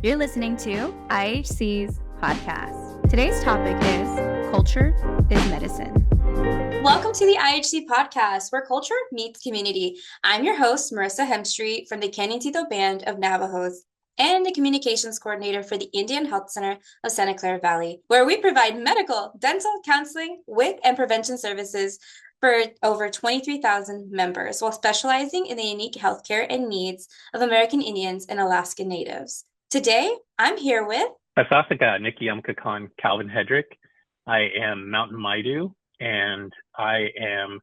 You're listening to IHC's podcast. Today's topic is Culture is Medicine. Welcome to the IHC podcast, where culture meets community. I'm your host, Marissa Hemstreet from the Canyonito Band of Navajos and the communications coordinator for the Indian Health Center of Santa Clara Valley, where we provide medical, dental, counseling, WIC, and prevention services for over 23,000 members, while specializing in the unique healthcare and needs of American Indians and Alaskan Natives. Today, I'm here with Asasaka Nikiyamkakan Calvin Hedrick. I am Mountain Maidu, and I am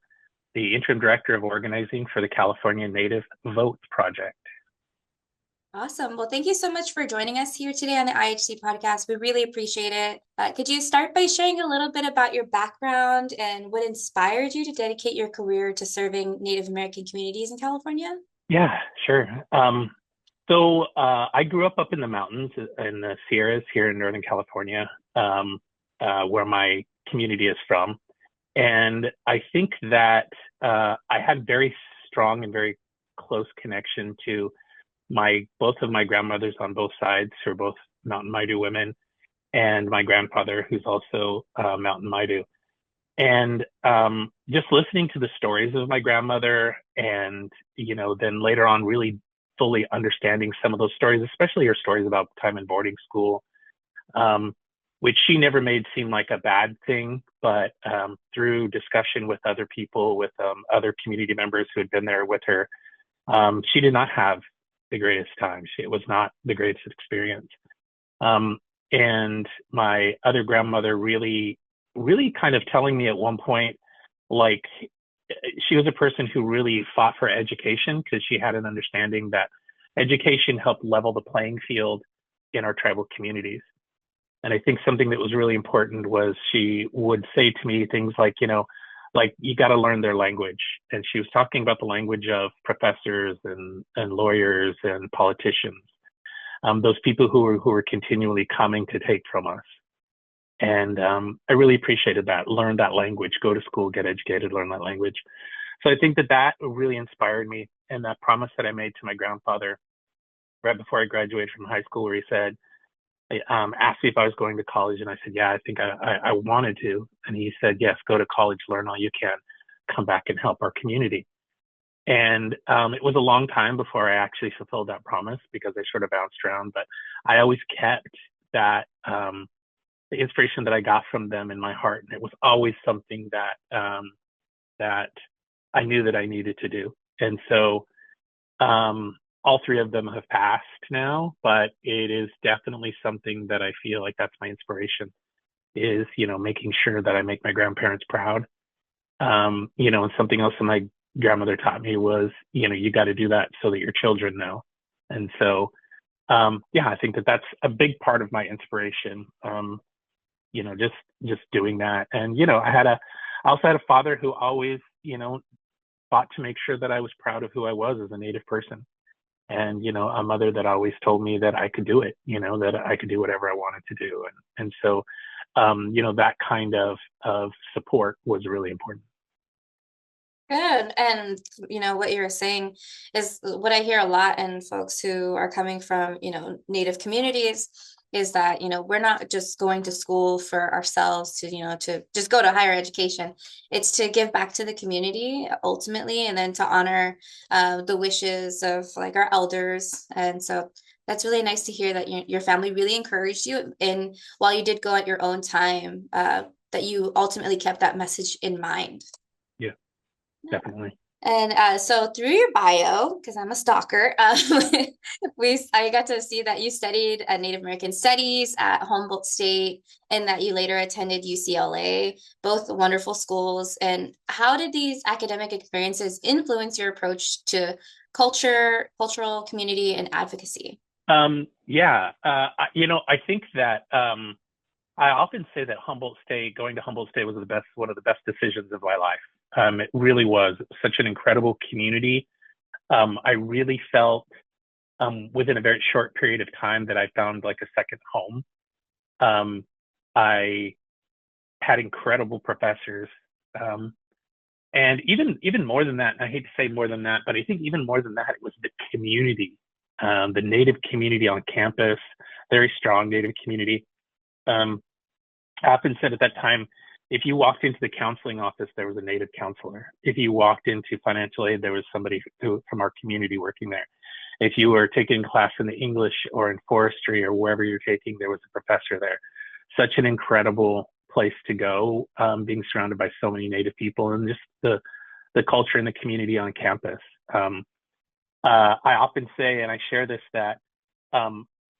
the Interim Director of Organizing for the California Native Vote Project. Awesome. Well, thank you so much for joining us here today on the IHC podcast. We really appreciate it. Could you start by sharing a little bit about your background and what inspired you to dedicate your career to serving Native American communities in California? Yeah, sure. So I grew up in the mountains in the Sierras here in Northern California, where my community is from. And I think that I had very strong and very close connection to both of my grandmothers on both sides, who are both Mountain Maidu women, and my grandfather, who's also Mountain Maidu. And just listening to the stories of my grandmother, and then later on really fully understanding some of those stories, especially her stories about time in boarding school, which she never made seem like a bad thing, but through discussion with other people, with other community members who had been there with her, she did not have the greatest time. It was not the greatest experience. And my other grandmother really kind of telling me at one point, like, she was a person who really fought for education because she had an understanding that education helped level the playing field in our tribal communities. And I think something that was really important was she would say to me things like, like, you got to learn their language. And she was talking about the language of professors and lawyers and politicians, those people who were continually coming to take from us. And I really appreciated that. Learn that language, go to school, get educated, learn that language. So I think that really inspired me. And that promise that I made to my grandfather right before I graduated from high school, where he said, asked me if I was going to college. And I said, yeah, I think I wanted to. And he said, yes, go to college, learn all you can, come back and help our community. And it was a long time before I actually fulfilled that promise, because I sort of bounced around. But I always kept that the inspiration that I got from them in my heart. And it was always something that that I knew that I needed to do. And so all three of them have passed now, but it is definitely something that I feel like that's my inspiration, is, making sure that I make my grandparents proud. And something else that my grandmother taught me was, you got to do that so that your children know. And so, I think that that's a big part of my inspiration. Just doing that. And, I also had a father who always, fought to make sure that I was proud of who I was as a Native person. And, a mother that always told me that I could do it, that I could do whatever I wanted to do. And so, that kind of support was really important. Good. And, what you're saying is what I hear a lot in folks who are coming from, Native communities, is that, we're not just going to school for ourselves to just go to higher education. It's to give back to the community ultimately, and then to honor the wishes of like our elders. And so that's really nice to hear that your family really encouraged you. And while you did go at your own time, that you ultimately kept that message in mind. Yeah, definitely. And so through your bio, because I'm a stalker, I got to see that you studied Native American Studies at Humboldt State, and that you later attended UCLA, both wonderful schools. And how did these academic experiences influence your approach to cultural community, and advocacy? I think that I often say that going to Humboldt State was one of the best decisions of my life. It really was such an incredible community. I really felt within a very short period of time that I found like a second home. I had incredible professors. And even more than that, I hate to say more than that, but I think even more than that, it was the community, the Native community on campus, very strong Native community. I often said at that time, if you walked into the counseling office, there was a Native counselor. If you walked into financial aid, there was somebody from our community working there. If you were taking class in the English or in forestry or wherever you're taking, there was a professor there. Such an incredible place to go, being surrounded by so many Native people, and just the culture and the community on campus. I often say, and I share this, that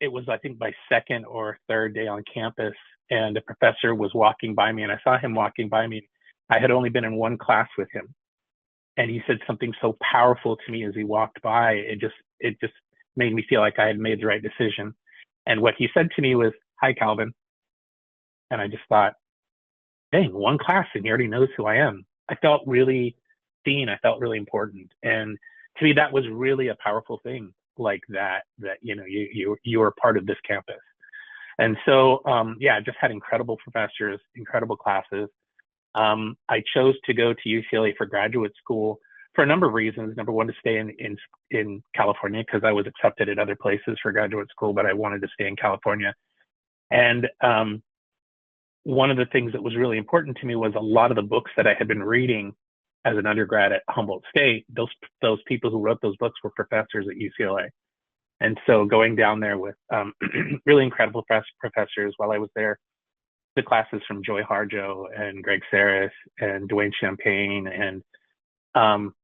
it was, I think, my second or third day on campus, and a professor was walking by me, and I saw him walking by me. I had only been in one class with him, and he said something so powerful to me as he walked by. It just made me feel like I had made the right decision. And what he said to me was, "Hi, Calvin." And I just thought, dang, one class and he already knows who I am. I felt really seen. I felt really important. And to me, that was really a powerful thing, like that you were part of this campus. And so, I just had incredible professors, incredible classes. I chose to go to UCLA for graduate school for a number of reasons. Number one, to stay in California, because I was accepted at other places for graduate school, but I wanted to stay in California. And one of the things that was really important to me was a lot of the books that I had been reading as an undergrad at Humboldt State, those people who wrote those books were professors at UCLA. And so going down there with really incredible professors while I was there, the classes from Joy Harjo and Greg Saris and Dwayne Champagne and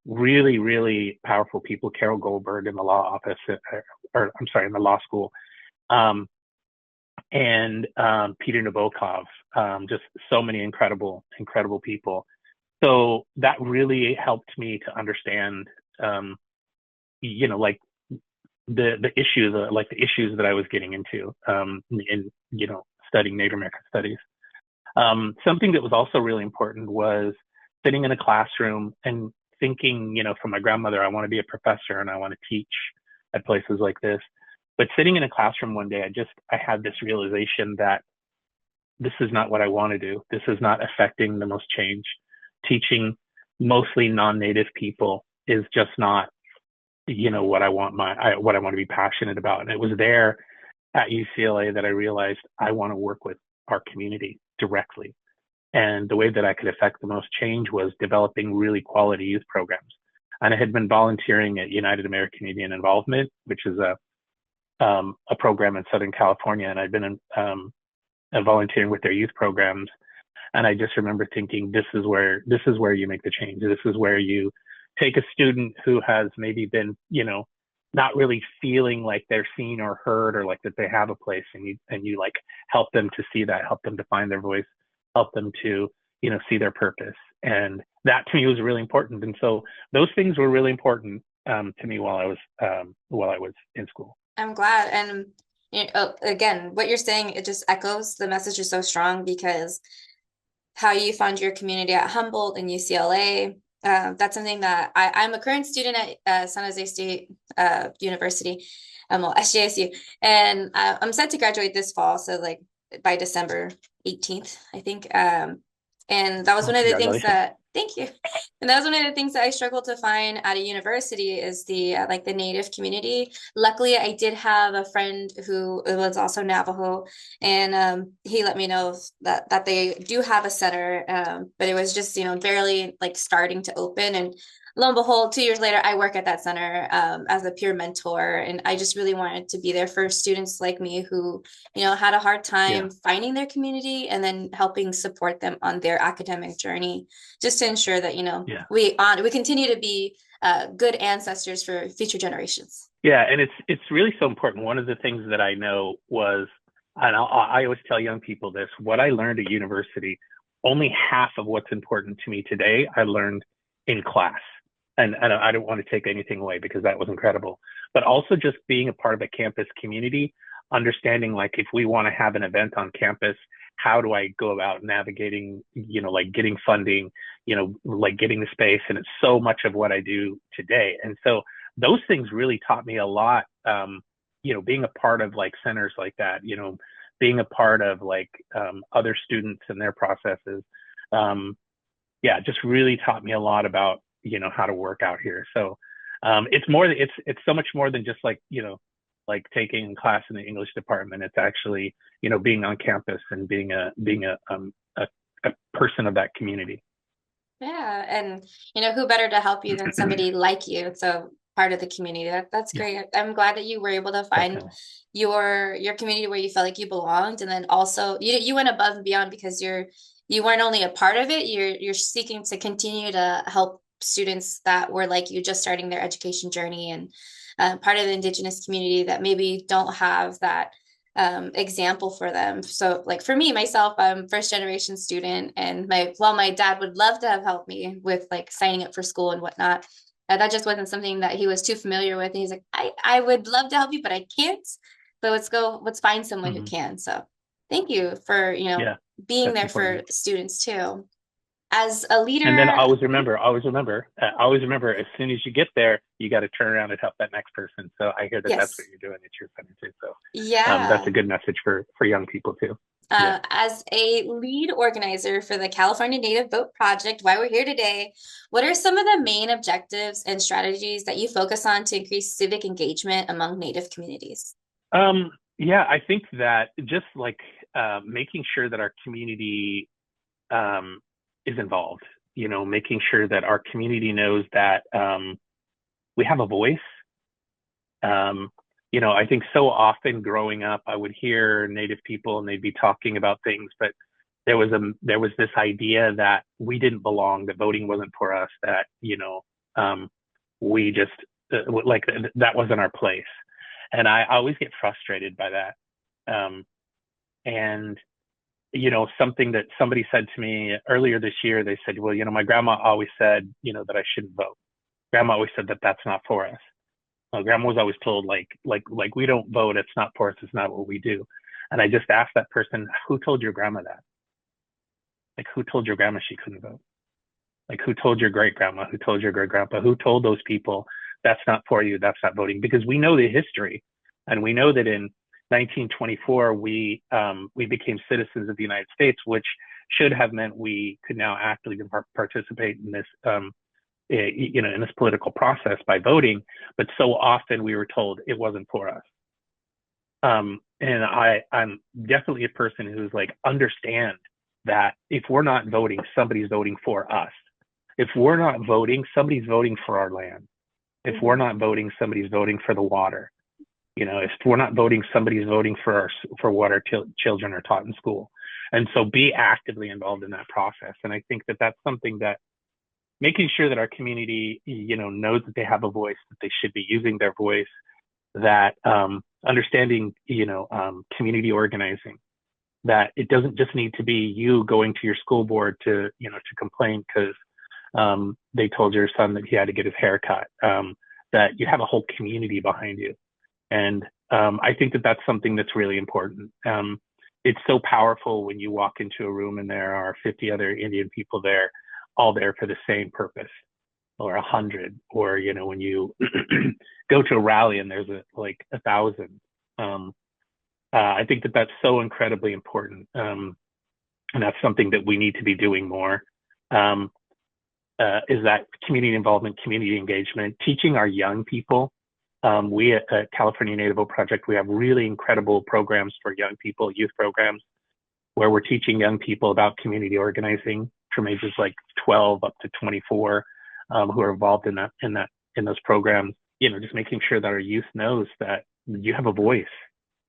really, really powerful people, Carol Goldberg in the law office, in the law school, and Peter Nabokov, just so many incredible people. So that really helped me to understand, like the issues that I was getting into in studying Native American studies. Something that was also really important was sitting in a classroom and thinking, from my grandmother, I want to be a professor and I want to teach at places like this. But sitting in a classroom one day, I had this realization that this is not what I want to do. This is not affecting the most change. Teaching mostly non-Native people is just not, what I want to be passionate about. And it was there at UCLA that I realized I want to work with our community directly. And the way that I could affect the most change was developing really quality youth programs. And I had been volunteering at United American Indian Involvement, which is a program in Southern California, and I'd been volunteering with their youth programs. And I just remember thinking, this is where you make the change. This is where you take a student who has maybe been, not really feeling like they're seen or heard, or like that they have a place, and you like help them to see that, help them to find their voice, help them to, see their purpose. And that to me was really important. And so those things were really important to me while I was in school. I'm glad. And again, what you're saying, it just echoes, the message is so strong, because how you found your community at Humboldt and UCLA, that's something that I'm a current student at San Jose State University, SJSU, and I'm set to graduate this fall, so like by December 18th, I think. And that was one of the things that, thank you. And that was one of the things that I struggled to find at a university is the the Native community. Luckily, I did have a friend who was also Navajo, and he let me know that they do have a center, but it was just, barely like starting to open. And lo and behold, 2 years later, I work at that center as a peer mentor. And I just really wanted to be there for students like me who, had a hard time finding their community, and then helping support them on their academic journey, just to ensure that, we continue to be good ancestors for future generations. Yeah, and it's really so important. One of the things that I know was, and I always tell young people this, what I learned at university, only half of what's important to me today, I learned in class. And I don't want to take anything away, because that was incredible. But also just being a part of a campus community, understanding like if we want to have an event on campus, how do I go about navigating, like getting funding, like getting the space. And it's so much of what I do today. And so those things really taught me a lot, being a part of like centers like that, being a part of like other students and their processes. Just really taught me a lot about, how to work out here. So it's so much more than just like, like taking a class in the English department. It's actually, you know, being on campus and being a person of that community. Yeah, and you know, who better to help you than somebody like you? So part of the community. That's Yeah, great. I'm glad that you were able to find definitely. your community where you felt like you belonged, and then also you went above and beyond because you weren't only a part of it, you're seeking to continue to help students that were like you, just starting their education journey, and part of the Indigenous community that maybe don't have that example for them. So like for me, myself, I'm first generation student, and my dad would love to have helped me with like signing up for school and whatnot. That just wasn't something that he was too familiar with. And he's like, I would love to help you, but I can't. So let's find someone who Hmm. can. So thank you for, Yeah, being that's there for important. students too. As a And then leader, always remember, as soon as you get there, you got to turn around and help that next person. So I hear that that's what yes, you're doing at your center too. So that's yeah. a good message for young people too. Yeah. As a lead organizer for the California Native Vote Project, why we're here today, what are some of the main objectives and strategies that you focus on to increase civic engagement among Native communities? Yeah, I think that just like making sure that our community is involved, you know, making sure that our community knows that we have a voice. Um, you know, I think so often growing up, I would hear Native people and they'd be talking about things, but there was this idea that we didn't belong, that voting wasn't for us, that, you know, we just like that wasn't our place. And I always get frustrated by that. And you know, something that somebody said to me earlier this year, they said, well, you know, my grandma always said, you know, that I shouldn't vote. Grandma always said that that's not for us. Grandma was always told like we don't vote. It's not for us. It's not what we do. And I just asked that person, who told your grandma that? Like, who told your grandma she couldn't vote? Like, who told your great grandma? Who told your great grandpa? Who told those people that's not for you? That's not voting? Because we know the history, and we know that in 1924 we became citizens of the United States, which should have meant we could now actively participate in this you know, in this political process by voting. But so often we were told it wasn't for us. And I'm definitely a person who's like, understand that if we're not voting, somebody's voting for us. If we're not voting, somebody's voting for our land. If we're not voting, somebody's voting for the water. You know, if we're not voting, somebody's voting for what our children are taught in school. And so be actively involved in that process. And I think that that's something that making sure that our community, you know, knows that they have a voice, that they should be using their voice, that understanding, you know, community organizing, that it doesn't just need to be you going to your school board to, you know, to complain because they told your son that he had to get his hair cut, that you have a whole community behind you. And I think that that's something that's really important. It's so powerful when you walk into a room and there are 50 other Indian people there, all there for the same purpose, or 100, or, you know, when you go to a rally and there's like 1,000. I think that that's so incredibly important. And that's something that we need to be doing more. Is that community involvement, community engagement, teaching our young people. We at California Native Vote Project, we have really incredible programs for young people, youth programs, where we're teaching young people about community organizing from ages like 12 up to 24, who are involved in those programs. You know, just making sure that our youth knows that you have a voice,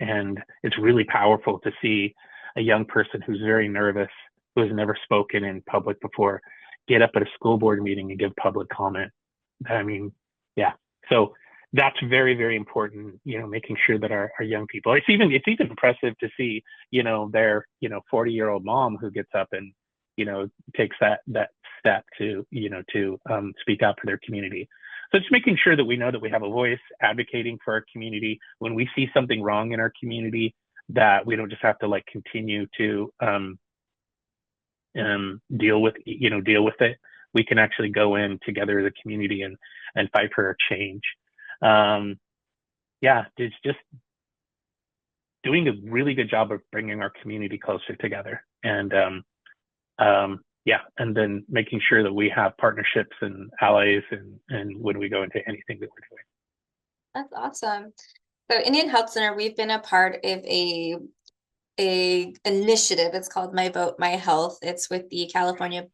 and it's really powerful to see a young person who's very nervous, who has never spoken in public before, get up at a school board meeting and give public comment. I mean, yeah. So that's very, very important, you know, making sure that our young people, it's even impressive to see, you know, their, you know, 40-year-old mom who gets up and, you know, takes that step to, you know, to speak out for their community. So just making sure that we know that we have a voice, advocating for our community. When we see something wrong in our community, that we don't just have to like continue to deal with it. We can actually go in together as a community and fight for a change. Yeah, it's just doing a really good job of bringing our community closer together, and yeah, and then making sure that we have partnerships and allies, and when we go into anything that we're doing. That's awesome. So Indian Health Center, we've been a part of a initiative. It's called My Vote, My Health. It's with the California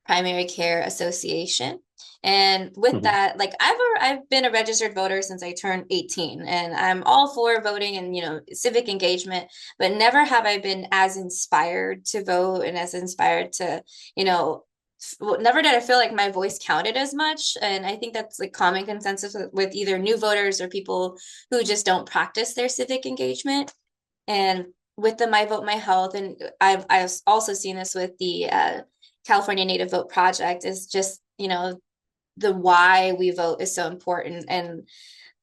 Primary Care Association. And with Mhm. that, like I've been a registered voter since I turned 18, and I'm all for voting and civic engagement, but never have I been as inspired to vote and as inspired to, never did I feel like my voice counted as much. And I think that's like common consensus with either new voters or people who just don't practice their civic engagement. And with the My Vote, My Health, and I've also seen this with the California Native Vote Project, is just, the why we vote is so important. And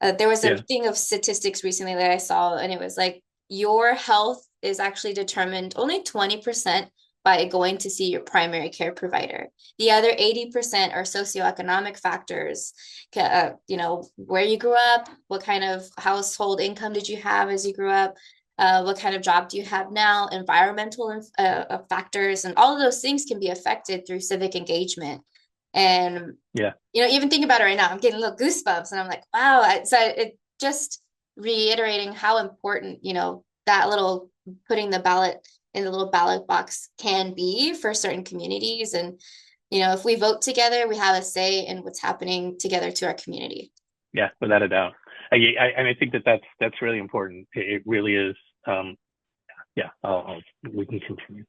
there was a Yeah. thing of statistics recently that I saw, and it was like your health is actually determined only 20% by going to see your primary care provider. The other 80% are socioeconomic factors, where you grew up, what kind of household income did you have as you grew up, what kind of job do you have now, environmental factors, and all of those things can be affected through civic engagement. And Yeah. even thinking about it right now, I'm getting little goosebumps, and I'm like, wow. So it just reiterating how important, that little putting the ballot in the little ballot box can be for certain communities. And, if we vote together, we have a say in what's happening together to our community. Yeah, without a doubt. And I think that that's really important. It really is. Yeah, we can continue.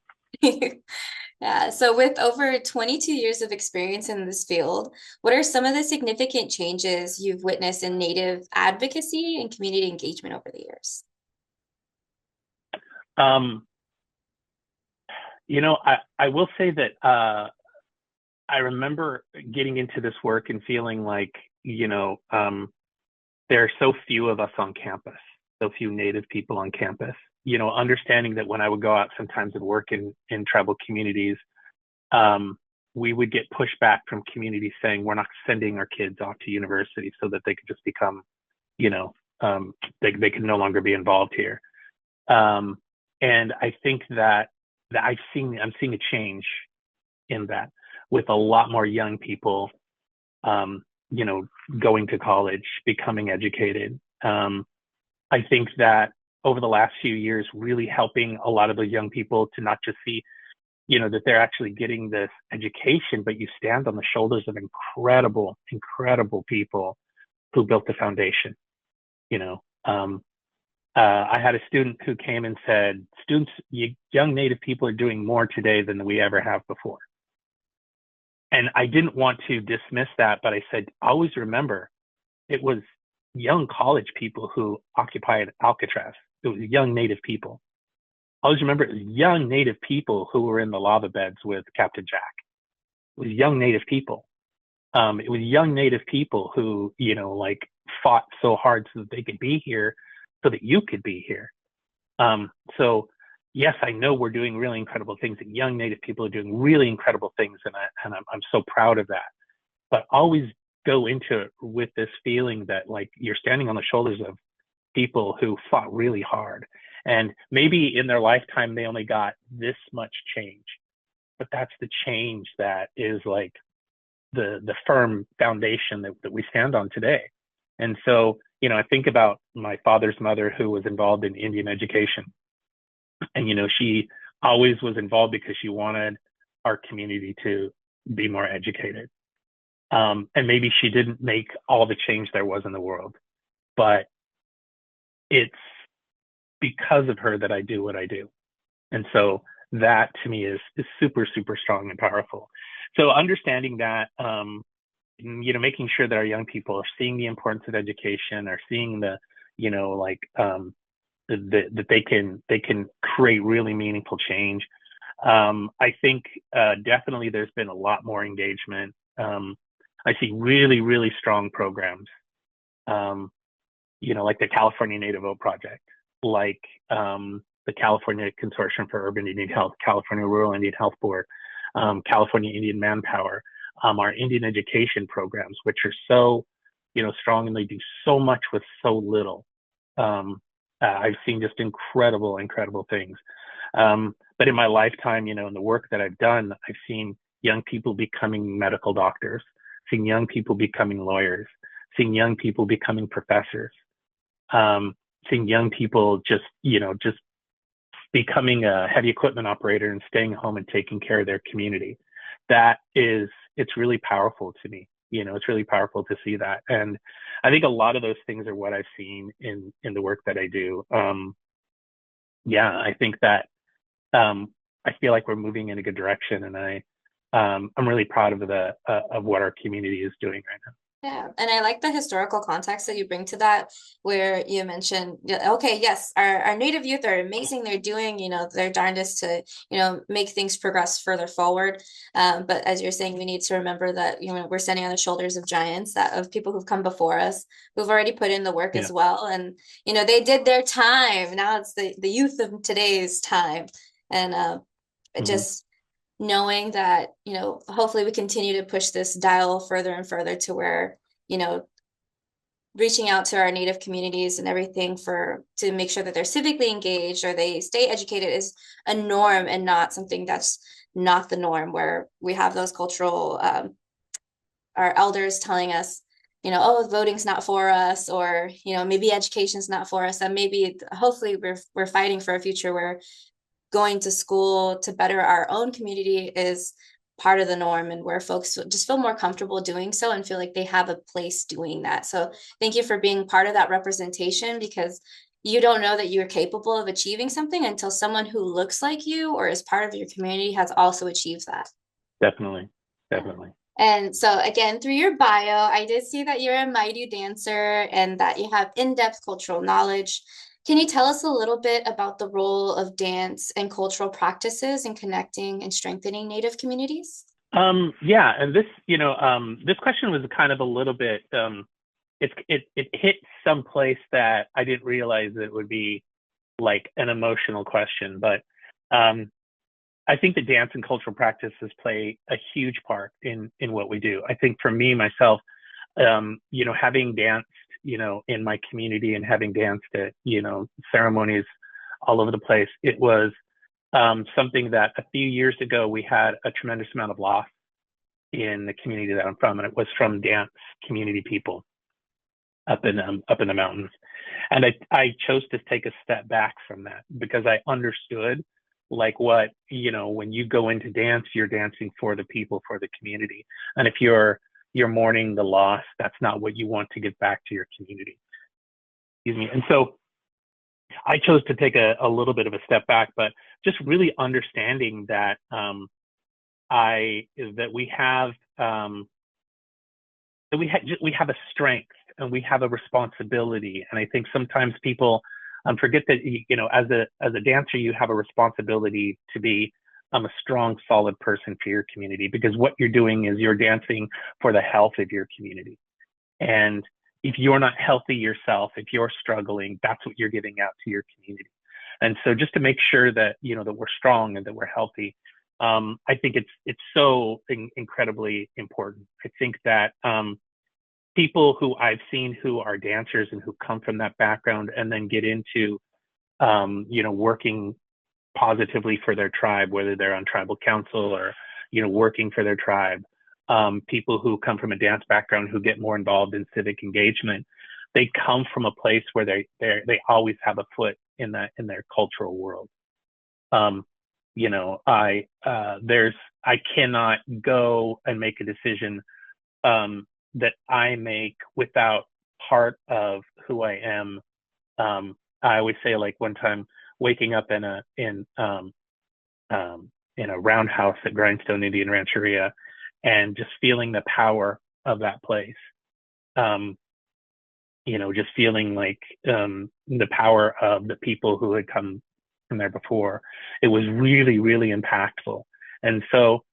Yeah. So with over 22 years of experience in this field, what are some of the significant changes you've witnessed in Native advocacy and community engagement over the years? Um, I will say that I remember getting into this work and feeling like, there are so few of us on campus, so few Native people on campus, understanding that when I would go out sometimes and work in tribal communities, we would get pushback from communities saying we're not sending our kids off to university so that they could just become, they can no longer be involved here. And I think that I'm seeing a change in that, with a lot more young people, going to college, becoming educated. I think that over the last few years, really helping a lot of those young people to not just see, that they're actually getting this education, but you stand on the shoulders of incredible, incredible people who built the foundation. I had a student who came and said, young Native people are doing more today than we ever have before. And I didn't want to dismiss that, but I said, always remember, it was young college people who occupied Alcatraz. It was young Native people. Always remember, it was young Native people who were in the lava beds with Captain Jack. It was young Native people. It was young Native people who, fought so hard so that they could be here, so that you could be here. So yes, I know we're doing really incredible things, and young Native people are doing really incredible things, and I'm so proud of that. But always go into it with this feeling that like you're standing on the shoulders of people who fought really hard, and maybe in their lifetime they only got this much change, but that's the change that is like the firm foundation that we stand on today. And so, I think about my father's mother, who was involved in Indian education. And, she always was involved because she wanted our community to be more educated. And maybe she didn't make all the change there was in the world, but it's because of her that I do what I do. And so that to me is super, super strong and powerful. So understanding that, making sure that our young people are seeing the importance of education, are seeing the, that they can create really meaningful change. I think definitely there's been a lot more engagement. I see really, really strong programs, like the California Native Vote Project, like the California Consortium for Urban Indian Health, California Rural Indian Health Board, California Indian Manpower, our Indian education programs, which are so, strong, and they do so much with so little. I've seen just incredible, incredible things. But in my lifetime, in the work that I've done, I've seen young people becoming medical doctors, seen young people becoming lawyers, seen young people becoming professors. seeing young people just becoming a heavy equipment operator and staying home and taking care of their community. It's really powerful to me. It's really powerful to see that. And I think a lot of those things are what I've seen in the work that I do. I think that I feel like we're moving in a good direction, and I'm really proud of what our community is doing right now. Yeah, and I like the historical context that you bring to that, where you mentioned, okay, yes, our Native youth are amazing. They're doing, their darndest to, make things progress further forward. But as you're saying, we need to remember that, we're standing on the shoulders of giants, of people who've come before us, who've already put in the work as well. And, they did their time. Now it's the youth of today's time. And just knowing that, hopefully we continue to push this dial further and further to where, reaching out to our Native communities and everything to make sure that they're civically engaged or they stay educated is a norm and not something that's not the norm, where we have those cultural, our elders telling us, oh, voting's not for us, or, maybe education's not for us. And maybe, hopefully we're fighting for a future where going to school to better our own community is part of the norm, and where folks just feel more comfortable doing so and feel like they have a place doing that. So thank you for being part of that representation, because you don't know that you're capable of achieving something until someone who looks like you or is part of your community has also achieved that. Definitely. And so again, through your bio, I did see that you're a Maidu dancer and that you have in-depth cultural knowledge. Can you tell us a little bit about the role of dance and cultural practices in connecting and strengthening Native communities? And this, this question was kind of a little bit, it hit some place that I didn't realize it would be like an emotional question, but I think that dance and cultural practices play a huge part in what we do. I think for me, myself, having danced, in my community and having danced at, ceremonies all over the place, it was something that a few years ago we had a tremendous amount of loss in the community that I'm from, and it was from dance community people up in the mountains. And I chose to take a step back from that because I understood like what, when you go into dance, you're dancing for the people, for the community. And if you're mourning the loss, that's not what you want to give back to your community. Excuse me. And so I chose to take a little bit of a step back, but just really understanding that we have a strength and we have a responsibility. And I think sometimes people forget that, as a dancer, you have a responsibility to be a strong, solid person for your community, because what you're doing is you're dancing for the health of your community. And if you're not healthy yourself, if you're struggling, that's what you're giving out to your community. And so just to make sure that, that we're strong and that we're healthy, I think it's so incredibly important. I think that people who I've seen who are dancers and who come from that background and then get into, working positively for their tribe, whether they're on tribal council or, working for their tribe, people who come from a dance background who get more involved in civic engagement, they come from a place where they always have a foot in their cultural world. I cannot go and make a decision that I make without part of who I am. I always say, like, one time waking up in a roundhouse at Grindstone Indian Rancheria and just feeling the power of that place. Just feeling like the power of the people who had come from there before. It was really, really impactful. And so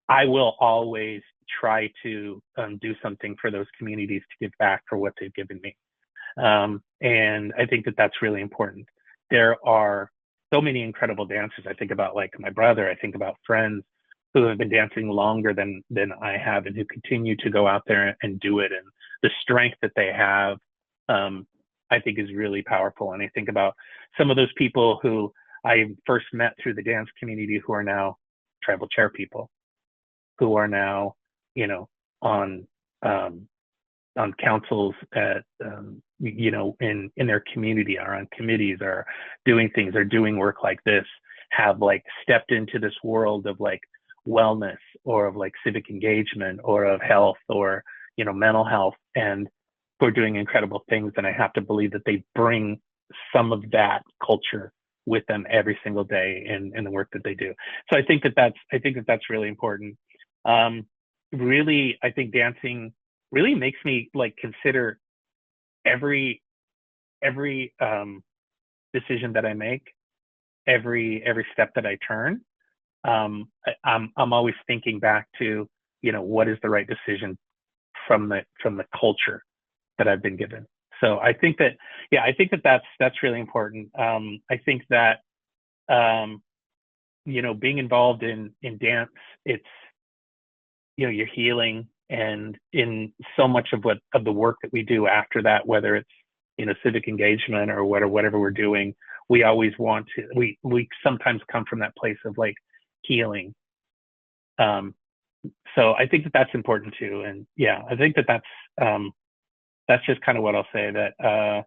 I will always try to do something for those communities to give back for what they've given me. And I think that that's really important. There are so many incredible dancers. I think about, like, my brother. I think about friends who have been dancing longer than I have and who continue to go out there and do it. And the strength that they have, I think is really powerful. And I think about some of those people who I first met through the dance community who are now tribal chair people, who are now, on on councils at, in their community, or on committees, or doing things, or doing work like this, have like stepped into this world of like wellness, or of like civic engagement, or of health, or, mental health, and who are doing incredible things. And I have to believe that they bring some of that culture with them every single day in the work that they do. So I think that's really important. Really, I think dancing really makes me like consider every decision that I make, every step that I turn. I'm always thinking back to, what is the right decision from the culture that I've been given. So I think that's really important. I think that being involved in dance, it's, you're healing, and in so much of the work that we do after that, whether it's civic engagement or whatever we're doing, we always want to, we sometimes come from that place of like healing. So I think that that's important too. And yeah, I think that that's just kind of what I'll say, that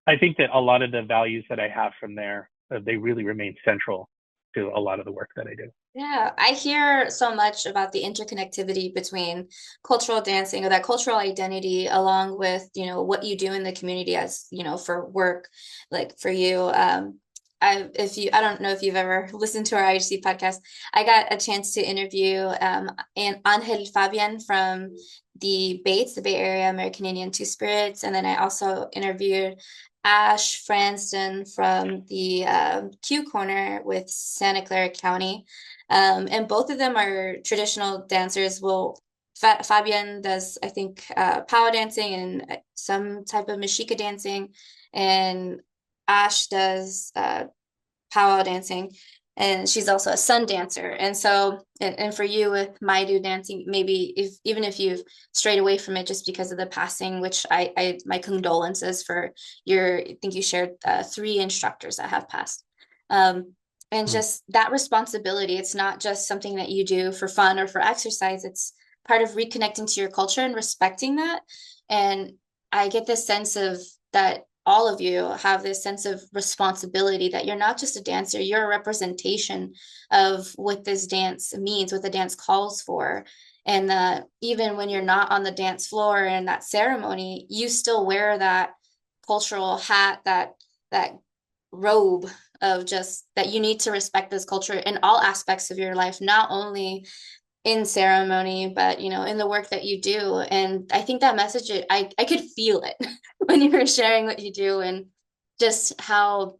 I think that a lot of the values that I have from there, they really remain central to a lot of the work that I do. Yeah, I hear so much about the interconnectivity between cultural dancing, or that cultural identity, along with, what you do in the community as, for work, like for you. I don't know if you've ever listened to our IHC podcast. I got a chance to interview and Angel Fabian from the Bates, the Bay Area American Indian Two Spirits, and then I also interviewed Ash Franston from the Q Corner with Santa Clara County. And both of them are traditional dancers. Well, Fabian does, I think, power dancing and some type of Mexica dancing, and Ash does powwow dancing, and she's also a sun dancer. And so, and for you with Maidu dancing, maybe even if you've strayed away from it just because of the passing, which I my condolences for I think you shared 3 instructors that have passed. And just that responsibility, it's not just something that you do for fun or for exercise, it's part of reconnecting to your culture and respecting that. And I get this sense of that all of you have this sense of responsibility, that you're not just a dancer, you're a representation of what this dance means, what the dance calls for. And that even when you're not on the dance floor in that ceremony, you still wear that cultural hat, that robe of just that you need to respect this culture in all aspects of your life, not only in ceremony, but in the work that you do. And I think that message, I could feel it when you were sharing what you do, and just how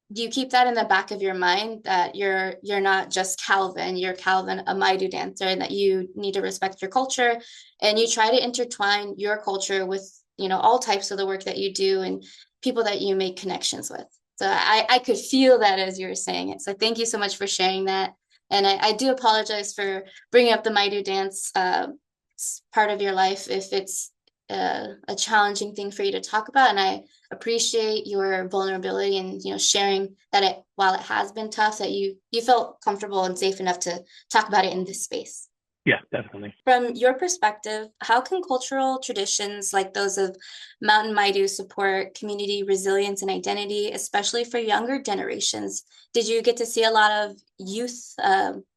you keep that in the back of your mind, that you're not just Calvin, you're Calvin, a Maidu dancer, and that you need to respect your culture, and you try to intertwine your culture with all types of the work that you do and people that you make connections with. So I could feel that as you were saying it. So thank you so much for sharing that. And I do apologize for bringing up the Maidu dance part of your life if it's a challenging thing for you to talk about. And I appreciate your vulnerability and sharing that while it has been tough, that you felt comfortable and safe enough to talk about it in this space. Yeah, definitely. From your perspective, how can cultural traditions like those of Mountain Maidu support community resilience and identity, especially for younger generations? Did you get to see a lot of youth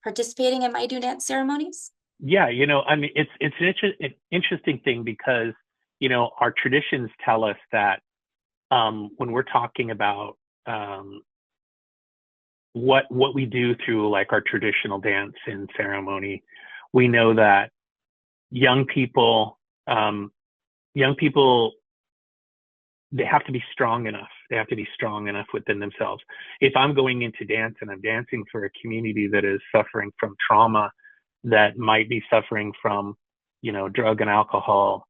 participating in Maidu dance ceremonies? Yeah, I mean, it's an interesting thing, because, our traditions tell us that when we're talking about what we do through like our traditional dance and ceremony, we know that young people, they have to be strong enough. They have to be strong enough within themselves. If I'm going into dance and I'm dancing for a community that is suffering from trauma, that might be suffering from, drug and alcohol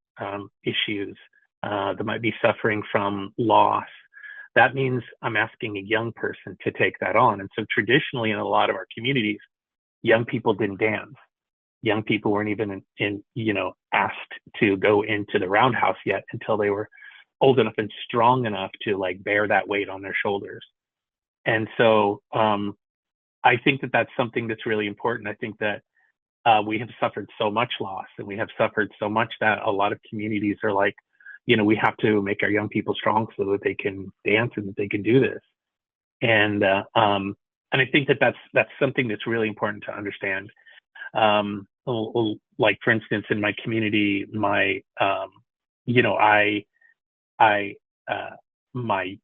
issues, that might be suffering from loss, that means I'm asking a young person to take that on. And so traditionally in a lot of our communities, young people didn't dance. Young people weren't even asked to go into the roundhouse yet until they were old enough and strong enough to like bear that weight on their shoulders. And so I think that that's something that's really important. I think that we have suffered so much loss, and we have suffered so much that a lot of communities are like, we have to make our young people strong so that they can dance and that they can do this. And I think that that's something that's really important to understand. Like for instance, in my community, my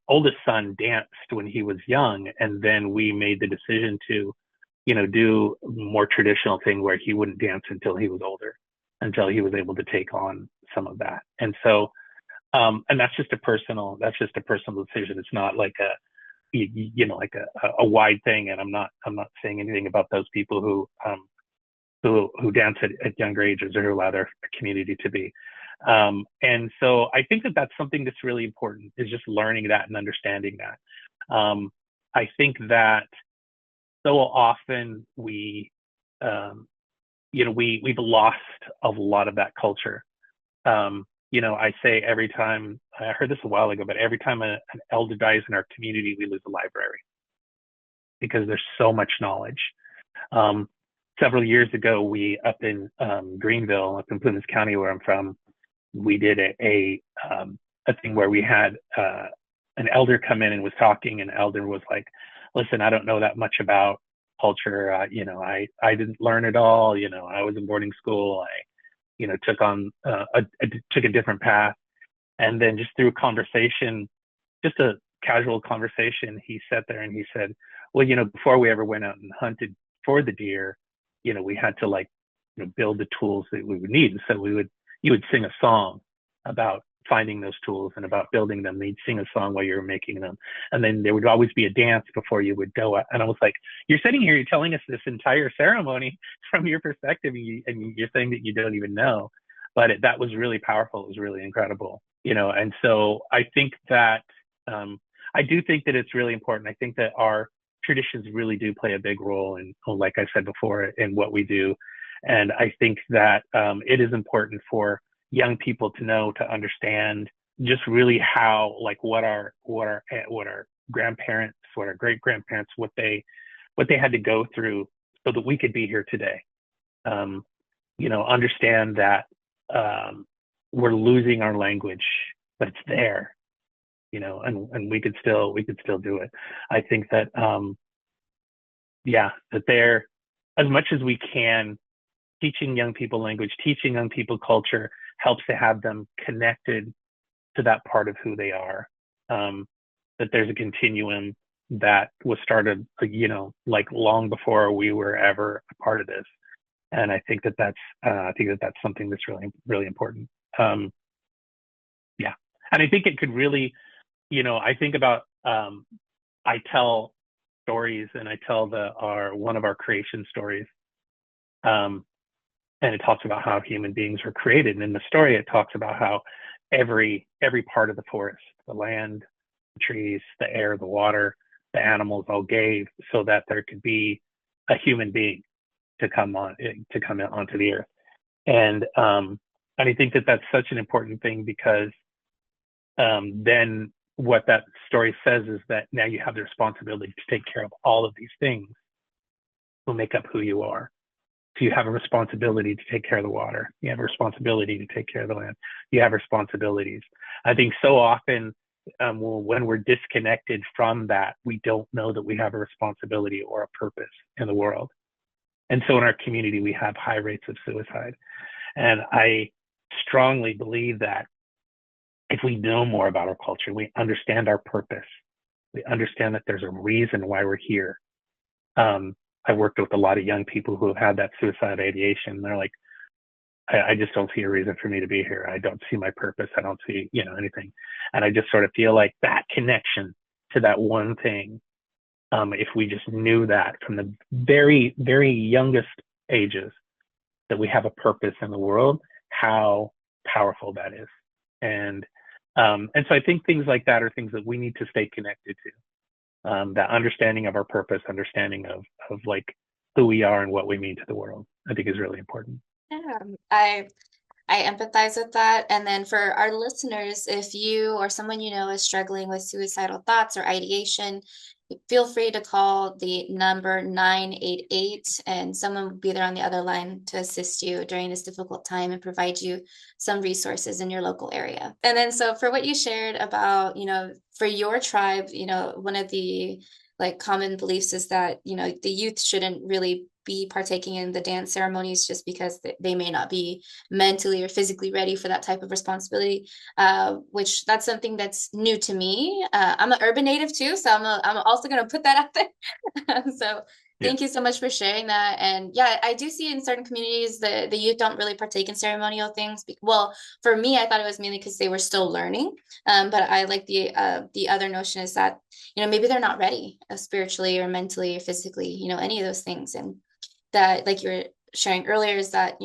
oldest son danced when he was young, and then we made the decision to, do a more traditional thing where he wouldn't dance until he was older, until he was able to take on some of that. And so, and that's just a personal decision. It's not like like a wide thing. And I'm not saying anything about those people who dance at younger ages or who allow their community to be. And so I think that that's something that's really important, is just learning that and understanding that. I think that so often we've lost a lot of that culture. I say every time, I heard this a while ago, but every time an elder dies in our community, we lose a library, because there's so much knowledge. Several years ago, we up in Greenville, up in Plymouth County, where I'm from, we did a thing where we had an elder come in and was talking, and the elder was like, listen, I don't know that much about culture. I didn't learn it all. I was in boarding school. I took a different path. And then just through conversation, just a casual conversation, he sat there and he said, well, before we ever went out and hunted for the deer, we had to build the tools that we would need. And so you would sing a song about finding those tools and about building them. They'd sing a song while you were making them. And then there would always be a dance before you would go. And I was like, you're sitting here, you're telling us this entire ceremony from your perspective, and you're saying that you don't even know. But that was really powerful. It was really incredible, And so I think that, I do think that it's really important. I think that our traditions really do play a big role in, like I said before, in what we do. And I think that it is important for young people to know, to understand just really how, what our grandparents, what our great grandparents, what they had to go through so that we could be here today. Understand that we're losing our language, but it's there, and we could still do it. I think that that they're, as much as we can, teaching young people language, teaching young people culture, helps to have them connected to that part of who they are. That there's a continuum that was started, long before we were ever a part of this. And I think that that's something that's really, really important. And I think it could really, I think about, I tell stories, and I tell one of our creation stories. And it talks about how human beings were created. And in the story, it talks about how every part of the forest, the land, the trees, the air, the water, the animals all gave so that there could be a human being to come onto the earth. And I think that that's such an important thing, because then what that story says is that now you have the responsibility to take care of all of these things who make up who you are. So you have a responsibility to take care of the water. You have a responsibility to take care of the land. You have responsibilities. I think so often when we're disconnected from that, we don't know that we have a responsibility or a purpose in the world. And so in our community, we have high rates of suicide. And I strongly believe that if we know more about our culture, we understand our purpose, we understand that there's a reason why we're here. I worked with a lot of young people who have had that suicide ideation. They're like, I just don't see a reason for me to be here. I don't see my purpose. I don't see, anything. And I just sort of feel like that connection to that one thing, if we just knew that from the very, very youngest ages, that we have a purpose in the world, how powerful that is. And so I think things like that are things that we need to stay connected to. That understanding of our purpose, understanding of who we are and what we mean to the world, I think is really important. Yeah, I empathize with that. And then for our listeners, if you or someone is struggling with suicidal thoughts or ideation, feel free to call the number 988, and someone will be there on the other line to assist you during this difficult time and provide you some resources in your local area. And then, so for what you shared about, for your tribe, one of the like common beliefs is that, the youth shouldn't really be partaking in the dance ceremonies just because they may not be mentally or physically ready for that type of responsibility, which that's something that's new to me. I'm an urban native too, so I'm also going to put that out there. So Yeah. thank you so much for sharing that. And yeah, I do see in certain communities the youth don't really partake in ceremonial things. Well, for me, I thought it was mainly because they were still learning. But I like the other notion is that, maybe they're not ready spiritually or mentally or physically, any of those things. And that, like you were sharing earlier, is that,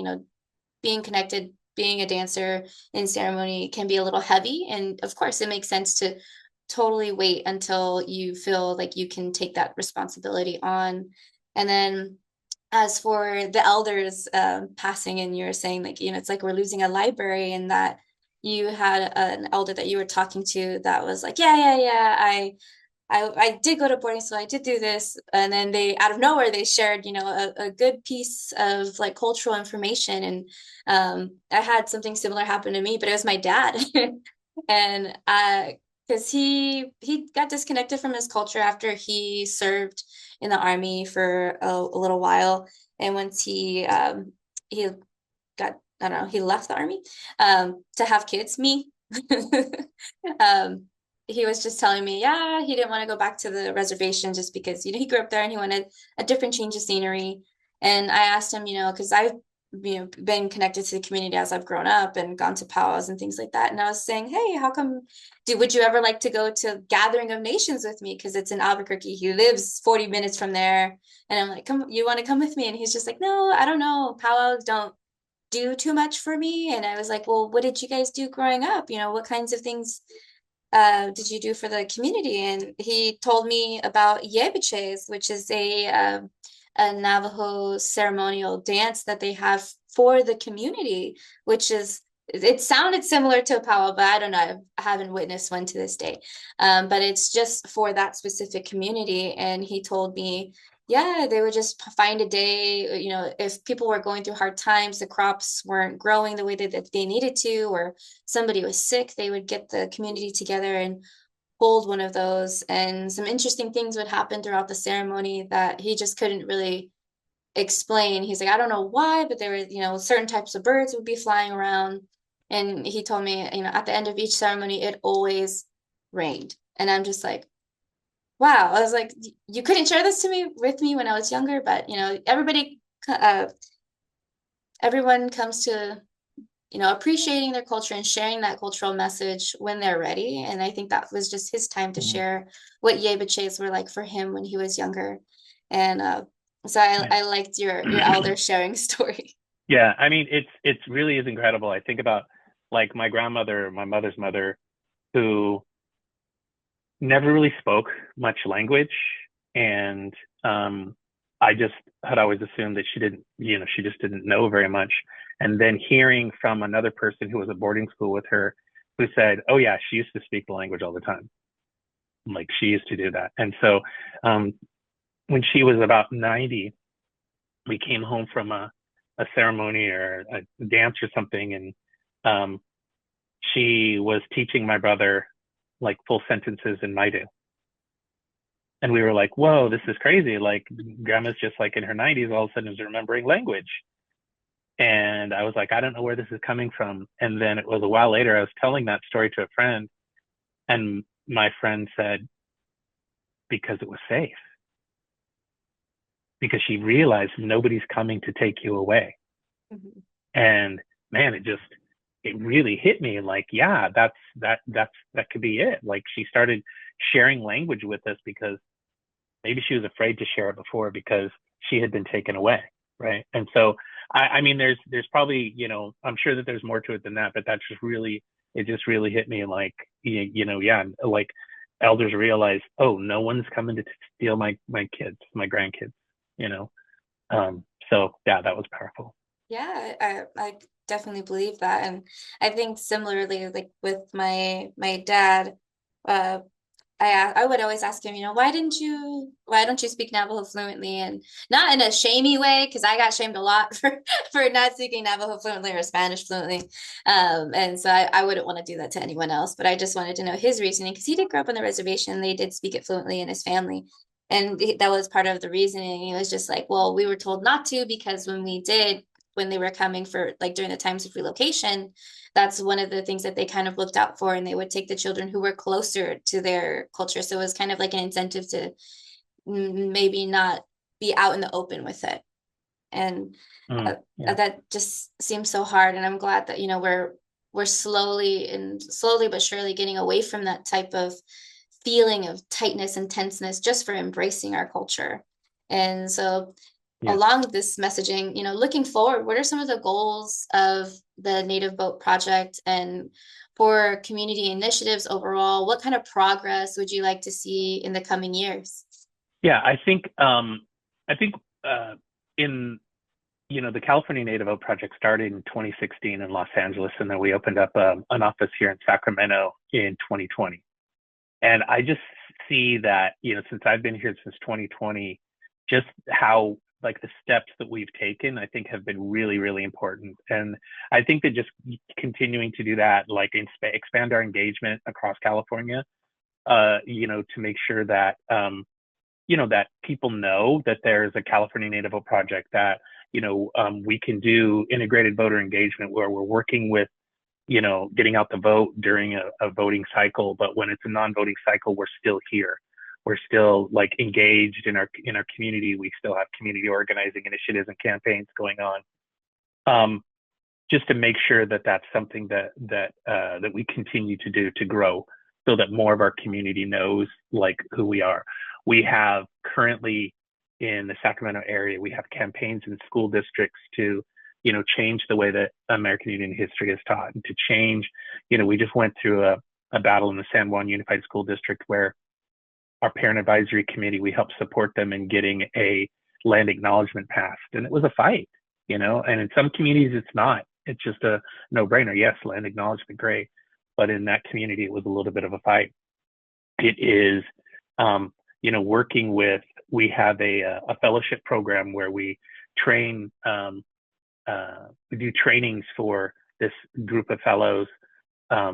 being connected, being a dancer in ceremony can be a little heavy. And of course, it makes sense to totally wait until you feel like you can take that responsibility on. And then as for the elders passing, and you're saying like, it's like we're losing a library, and that you had an elder that you were talking to that was like, yeah, I did go to boarding school. I did do this. And then they, out of nowhere, they shared, a good piece of like cultural information. And I had something similar happen to me, but it was my dad. And because he got disconnected from his culture after he served in the army for a little while. And once he got, I don't know, he left the army to have kids, me. um, he was just telling me, yeah, he didn't want to go back to the reservation just because, he grew up there and he wanted a different change of scenery. And I asked him, because I've, been connected to the community as I've grown up and gone to powwows and things like that. And I was saying, hey, how come, would you ever like to go to Gathering of Nations with me? Because it's in Albuquerque. He lives 40 minutes from there. And I'm like, come, you want to come with me? And he's just like, no, I don't know. Powwows don't do too much for me. And I was like, well, what did you guys do growing up? What kinds of things did you do for the community? And he told me about yebiches, which is a Navajo ceremonial dance that they have for the community, which is, it sounded similar to a powwow, but I don't know. I haven't witnessed one to this day. But it's just for that specific community. And he told me, yeah, they would just find a day, if people were going through hard times, the crops weren't growing the way that they needed to, or somebody was sick, they would get the community together and hold one of those. And some interesting things would happen throughout the ceremony that he just couldn't really explain. He's like, I don't know why, but there were, certain types of birds would be flying around. And he told me, at the end of each ceremony, it always rained. And I'm just like, wow. I was like, you couldn't share this with me when I was younger, but everyone comes to, appreciating their culture and sharing that cultural message when they're ready. And I think that was just his time to share what yebiches were like for him when he was younger. And so I liked your elder sharing story. Yeah, I mean, it's really is incredible. I think about like my grandmother, my mother's mother, who never really spoke much language, and I just had always assumed that she didn't, she just didn't know very much. And then hearing from another person who was at boarding school with her, who said, "Oh yeah, she used to speak the language all the time. Like she used to do that." And so when she was about 90, we came home from a ceremony or a dance or something, and she was teaching my brother like full sentences in Maidu. And we were like, whoa, this is crazy. Like grandma's just like in her 90s, all of a sudden is remembering language. And I was like, I don't know where this is coming from. And then it was a while later, I was telling that story to a friend, and my friend said, because it was safe. Because she realized nobody's coming to take you away. Mm-hmm. And man, it really hit me like, yeah, that could be it. Like she started sharing language with us because maybe she was afraid to share it before because she had been taken away. Right. And so, I mean, there's probably, I'm sure that there's more to it than that, but it just really hit me like, yeah, like elders realize, oh, no one's coming to steal my kids, my grandkids, so yeah, that was powerful. Yeah, I definitely believe that. And I think similarly, like with my dad, I would always ask him, why don't you speak Navajo fluently? And not in a shamey way, because I got shamed a lot for not speaking Navajo fluently or Spanish fluently. And so I wouldn't want to do that to anyone else, but I just wanted to know his reasoning, because he did grow up on the reservation. They did speak it fluently in his family. And that was part of the reasoning. He was just like, well, we were told not to, because when they were coming for like during the times of relocation, that's one of the things that they kind of looked out for, and they would take the children who were closer to their culture. So it was kind of like an incentive to maybe not be out in the open with it. And that just seems so hard. And I'm glad that, we're slowly but surely getting away from that type of feeling of tightness and tenseness just for embracing our culture. And so along this messaging, looking forward, what are some of the goals of the Native Boat Project and for community initiatives overall? What kind of progress would you like to see in the coming years? Yeah, I think in the California Native Boat Project started in 2016 in Los Angeles, and then we opened up an office here in Sacramento in 2020. And I just see that, since I've been here since 2020, just how like the steps that we've taken, I think have been really, really important. And I think that just continuing to do that, like expand our engagement across California, to make sure that, that people know that there's a California Native Boat Project, that, we can do integrated voter engagement where we're working with, getting out the vote during a voting cycle. But when it's a non-voting cycle, we're still here. We're still like engaged in our community. We still have community organizing initiatives and campaigns going on, just to make sure that that's something that we continue to do to grow, so that more of our community knows like who we are. We have currently in the Sacramento area, we have campaigns in school districts to change the way that American Indian history is taught, and to change. We just went through a battle in the San Juan Unified School District where our parent advisory committee, we helped support them in getting a land acknowledgement passed. And it was a fight, and in some communities it's not. It's just a no-brainer. Yes, land acknowledgement, great. But in that community, it was a little bit of a fight. It is, working with, we have a fellowship program where we train, we do trainings for this group of fellows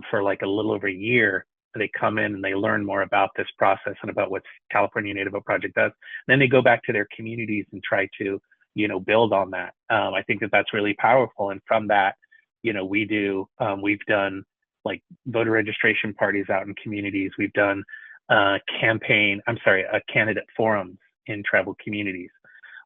for like a little over a year. They come in and they learn more about this process and about what California Native Boat Project does. Then they go back to their communities and try to, build on that. I think that that's really powerful. And from that, we've done like voter registration parties out in communities. We've done candidate forums in tribal communities,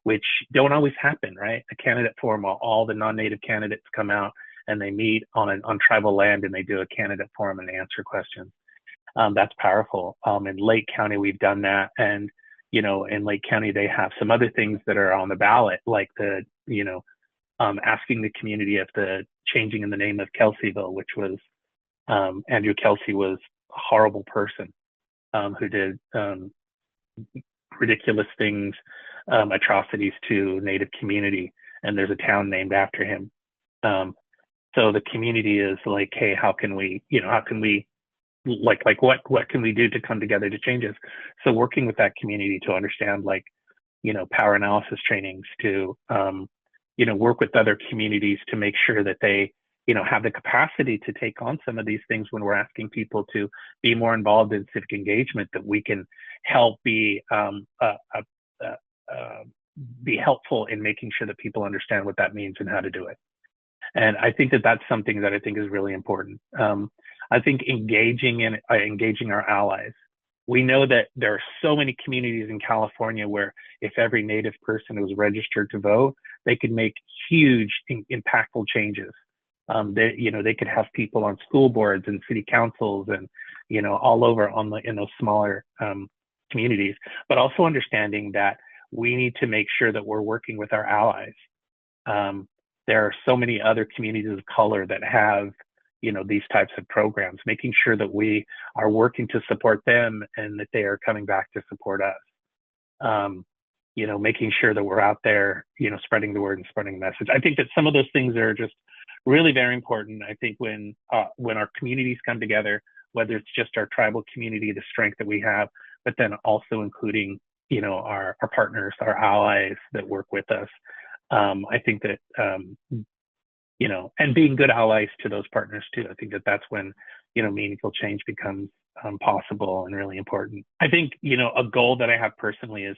which don't always happen, right? A candidate forum, all the non-native candidates come out and they meet on tribal land and they do a candidate forum and answer questions. That's powerful. In Lake County, we've done that. And, in Lake County, they have some other things that are on the ballot, like asking the community if the changing in the name of Kelseyville, which was, Andrew Kelsey was a horrible person who did ridiculous things, atrocities to Native community. And there's a town named after him. So the community is like, hey, how can we what can we do to come together to change this? So working with that community to understand power analysis trainings, to work with other communities to make sure that they have the capacity to take on some of these things when we're asking people to be more involved in civic engagement, that we can help be helpful in making sure that people understand what that means and how to do it. And I think that that's something that I think is really important. I think engaging our allies. We know that there are so many communities in California where if every Native person was registered to vote, they could make huge, impactful changes. They could have people on school boards and city councils and, all over in those smaller communities, but also understanding that we need to make sure that we're working with our allies. There are so many other communities of color that have, these types of programs, making sure that we are working to support them and that they are coming back to support us. Making sure that we're out there, spreading the word and spreading the message. I think that some of those things are just really very important. I think when our communities come together, whether it's just our tribal community, the strength that we have, but then also including, our partners, our allies that work with us. I think that, and being good allies to those partners too. I think that that's when, meaningful change becomes possible and really important. I think, a goal that I have personally is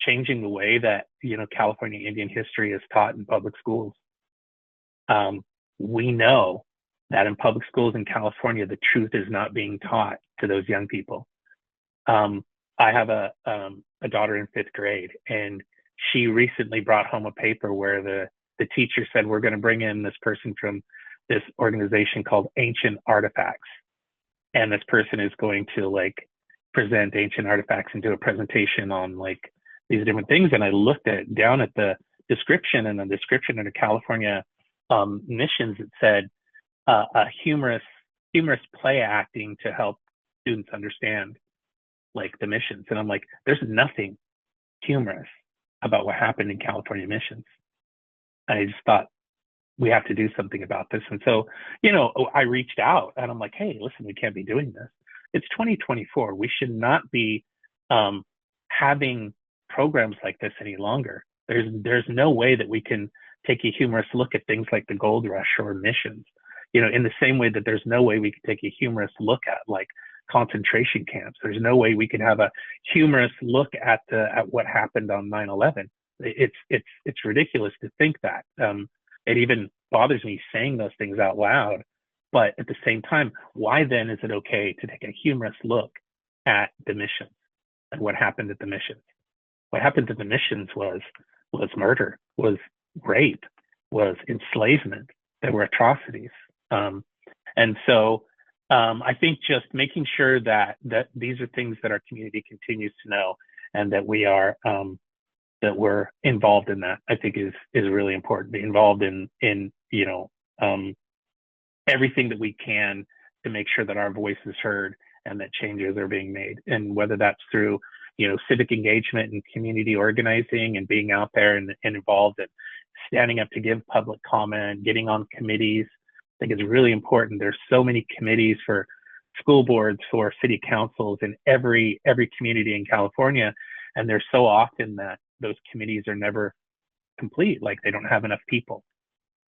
changing the way that, California Indian history is taught in public schools. We know that in public schools in California, the truth is not being taught to those young people. I have a daughter in 5th grade, and she recently brought home a paper where the teacher said, we're going to bring in this person from this organization called Ancient Artifacts. And this person is going to present ancient artifacts and do a presentation on these different things. And I looked down at the description, and the description under California missions, it said a humorous play acting to help students understand the missions. And I'm like, there's nothing humorous about what happened in California missions. And I just thought, we have to do something about this. And so, I reached out and I'm like, hey, listen, we can't be doing this. It's 2024. We should not be having programs like this any longer. There's no way that we can take a humorous look at things like the gold rush or missions, in the same way that there's no way we can take a humorous look at concentration camps. There's no way we can have a humorous look at what happened on 9/11. It's ridiculous to think that. It even bothers me saying those things out loud. But at the same time, why then is it okay to take a humorous look at the missions and what happened at the missions? What happened at the missions was murder, was rape, was enslavement. There were atrocities. And so I think just making sure that these are things that our community continues to know, and that we are that we're involved in that, I think is really important. Be involved in everything that we can to make sure that our voice is heard and that changes are being made. And whether that's through, civic engagement and community organizing and being out there and involved and standing up to give public comment, getting on committees. I think it's really important. There's so many committees for school boards, for city councils in every community in California. And there's so often that those committees are never complete. They don't have enough people.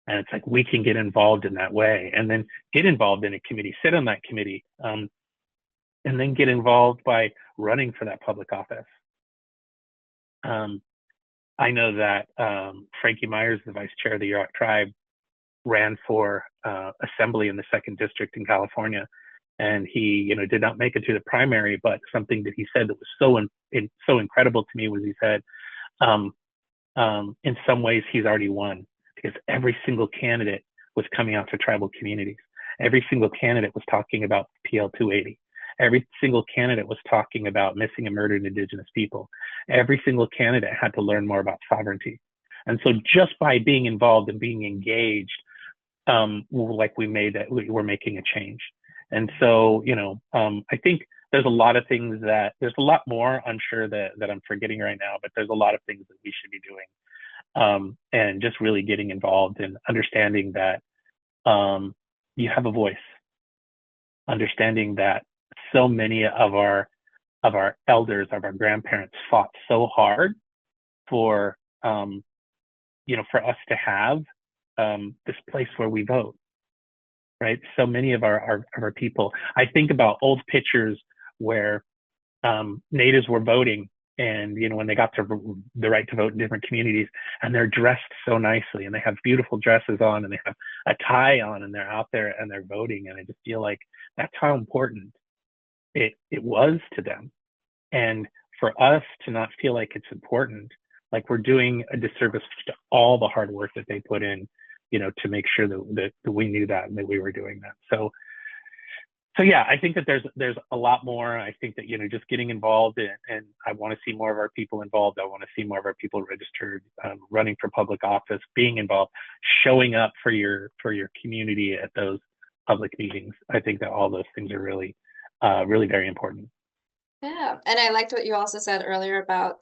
And it's we can get involved in that way, and then get involved in a committee, sit on that committee, and then get involved by running for that public office. I know that Frankie Myers, the vice chair of the Yurok tribe, ran for assembly in the 2nd district in California. And he, did not make it to the primary, but something that he said that was so incredible to me was he said, in some ways he's already won, because every single candidate was coming out to tribal communities. Every single candidate was talking about PL 280. Every single candidate was talking about missing and murdered Indigenous people. Every single candidate had to learn more about sovereignty. And so just by being involved and being engaged, we're making a change. And so, I think there's a lot of things there's a lot more, I'm sure that I'm forgetting right now, but there's a lot of things that we should be doing. And just really getting involved and understanding that you have a voice, understanding that so many of our elders, of our grandparents fought so hard for us to have this place where we vote. Right. So many of our people, I think about old pictures where natives were voting, and, when they got to the right to vote in different communities, and they're dressed so nicely, and they have beautiful dresses on, and they have a tie on, and they're out there and they're voting. And I just feel like that's how important it was to them. And for us to not feel like it's important, we're doing a disservice to all the hard work that they put in, to make sure that we knew that and that we were doing that. So yeah, I think that there's a lot more. I think that, just getting involved, and I want to see more of our people involved. I want to see more of our people registered, running for public office, being involved, showing up for your community at those public meetings. I think that all those things are really, really very important. Yeah. And I liked what you also said earlier about,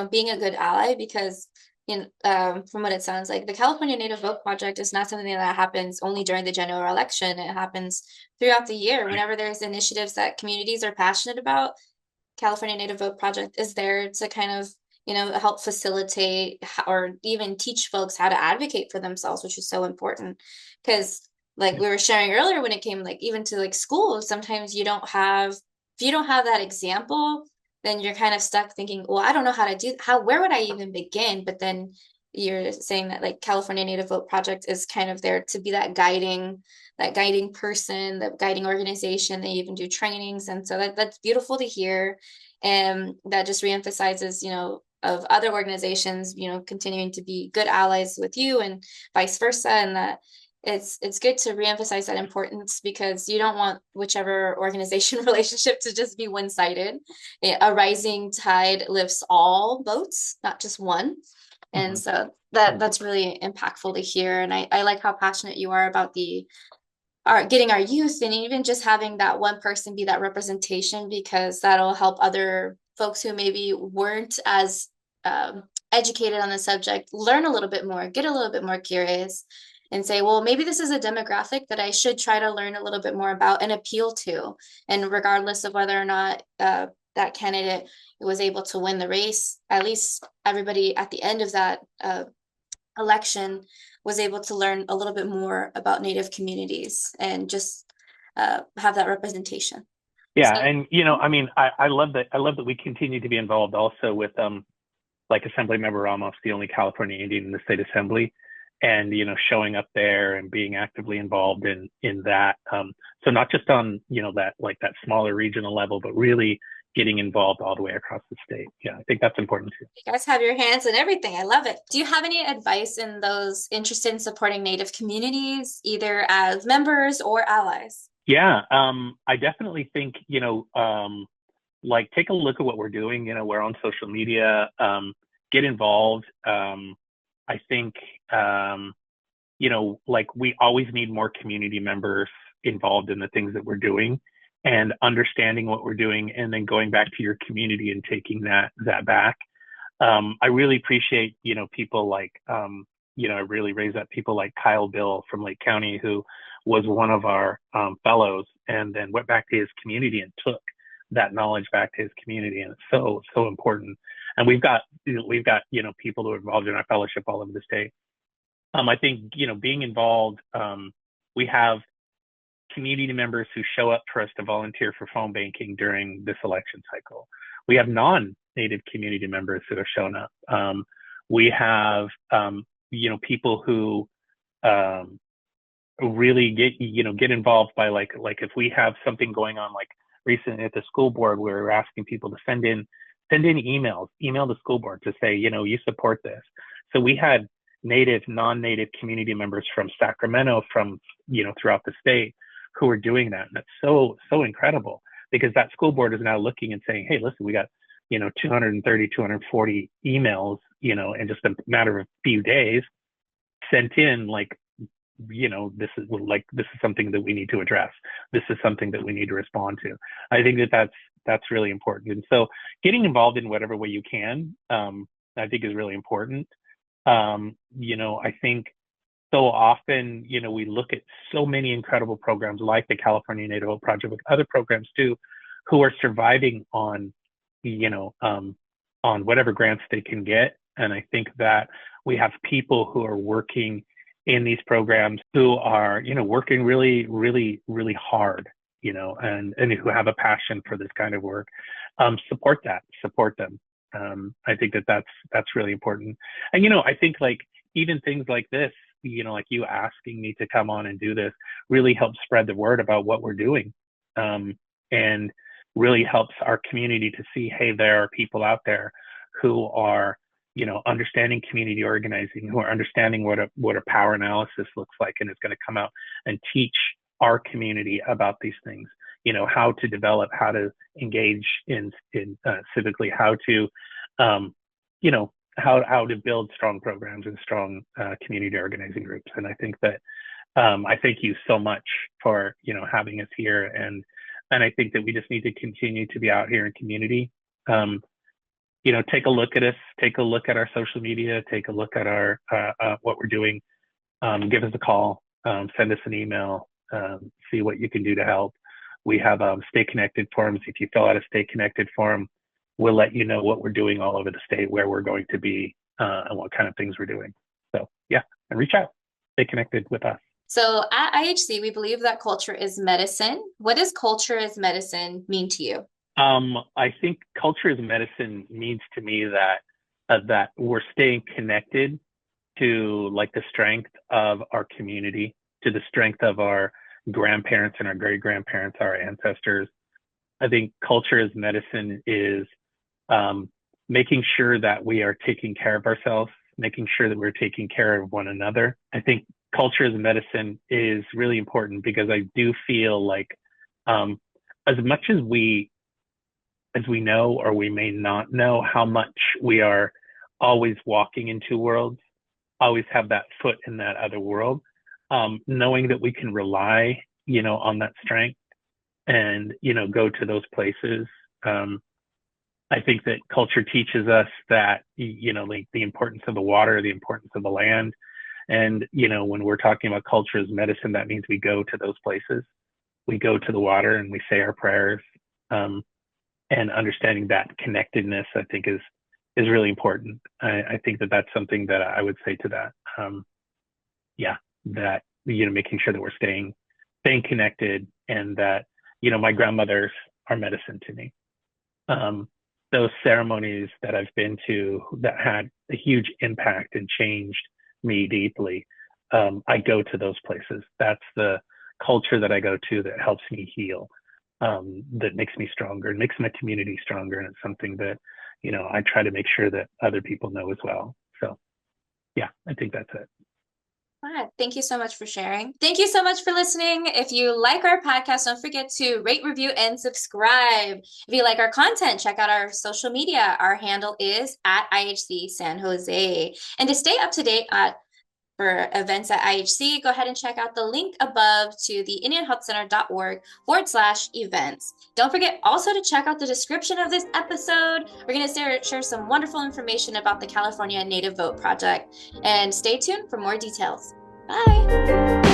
being a good ally, because from what it sounds like, the California Native Vote Project is not something that happens only during the general election. It happens throughout the year. Right. Whenever there's initiatives that communities are passionate about, California Native Vote Project is there to kind of, help facilitate or even teach folks how to advocate for themselves, which is so important. Because like we were sharing earlier, when it came like even to like school, sometimes if you don't have that example, then you're kind of stuck thinking, well, I don't know how to where would I even begin? But then you're saying that like California Native Vote Project is kind of there to be that guiding person, the guiding organization. They even do trainings. And so that's beautiful to hear. And that just reemphasizes, of other organizations, continuing to be good allies with you and vice versa. And that it's good to reemphasize that importance, because you don't want whichever organization relationship to just be one-sided. A rising tide lifts all boats, not just one. And so that's really impactful to hear. And I like how passionate you are about getting our youth, and even just having that one person be that representation, because that'll help other folks who maybe weren't as educated on the subject learn a little bit more, get a little bit more curious, and say, well, maybe this is a demographic that I should try to learn a little bit more about and appeal to. And regardless of whether or not that candidate was able to win the race, at least everybody at the end of that election was able to learn a little bit more about Native communities and just have that representation. Yeah, So, and I mean, I love that we continue to be involved also with like Assemblymember Ramos, the only California Indian in the state assembly, and showing up there and being actively involved in that. So not just on that smaller regional level, but really getting involved all the way across the state. Yeah, I think that's important too. you guys have your hands in everything. I love it. Do you have any advice in those interested in supporting Native communities, either as members or allies? Yeah, I definitely think like take a look at what we're doing. We're on social media. Get involved. I think like we always need more community members involved in the things that we're doing, and understanding what we're doing, and then going back to your community and taking that back. I really appreciate people like I really raise up people like Kyle Bill from Lake County, who was one of our fellows, and then went back to his community and took that knowledge back to his community. And it's so important. And we've got people who are involved in our fellowship all over the state. I think being involved, we have community members who show up for us to volunteer for phone banking during this election cycle. We have non-Native community members who have shown up. We have people who really get involved by like if we have something going on, like recently at the school board, we were asking people to send in email the school board to say, you support this. So we had Native, non-Native community members from Sacramento, from throughout the state, who are doing that. And that's so incredible, because that school board is now looking and saying, hey, listen, we got 230, 240 emails, in just a matter of a few days sent in, like, this is something that we need to address. This is something that we need to respond to. I think that's really important. And so getting involved in whatever way you can, I think is really important. I think so often, we look at so many incredible programs like the California Native Vote Project, with other programs too, who are surviving on whatever grants they can get. And I think that we have people who are working in these programs who are, working really, really, really hard, and who have a passion for this kind of work. Support them. I think that's really important. And, I think like even things like this, like you asking me to come on and do this, really helps spread the word about what we're doing. And really helps our community to see, hey, there are people out there who are, understanding community organizing, who are understanding what a power analysis looks like, and is going to come out and teach our community about these things, how to develop, how to engage in civically, how to, how to build strong programs and strong community organizing groups. And I think that I thank you so much for having us here, and I think that we just need to continue to be out here in community, take a look at us, take a look at our social media, take a look at our what we're doing. Give us a call, send us an email, see what you can do to help. We have Stay Connected forums. If you fill out a Stay Connected forum, we'll let you know what we're doing all over the state, where we're going to be, and what kind of things we're doing. So yeah, and reach out, stay connected with us. So at IHC, we believe that culture is medicine. What does culture is medicine mean to you? I think culture is medicine means to me that we're staying connected to like the strength of our community, to the strength of our grandparents and our great grandparents, our ancestors. I think culture is medicine is making sure that we are taking care of ourselves, making sure that we're taking care of one another. I think culture as medicine is really important because I do feel like as much as we know, or we may not know, how much we are always walking in two worlds, always have that foot in that other world, knowing that we can rely, on that strength and, go to those places. I think that culture teaches us that, like the importance of the water, the importance of the land. And, when we're talking about culture as medicine, that means we go to those places. We go to the water and we say our prayers. And understanding that connectedness, I think, is really important. I think that that's something that I would say to that. That, making sure that we're staying connected, and that, my grandmothers are medicine to me. Those ceremonies that I've been to that had a huge impact and changed me deeply, I go to those places. That's the culture that I go to that helps me heal, that makes me stronger, and makes my community stronger. And it's something that, I try to make sure that other people know as well. So yeah, I think that's it. All right. Thank you so much for sharing. Thank you so much for listening. If you like our podcast, don't forget to rate, review, and subscribe. If you like our content, check out our social media. Our handle is at IHC San Jose. And to stay up to date for events at IHC, go ahead and check out the link above to the IndianHealthCenter.org/events. Don't forget also to check out the description of this episode. We're going to share some wonderful information about the California Native Vote Project. And stay tuned for more details. Bye.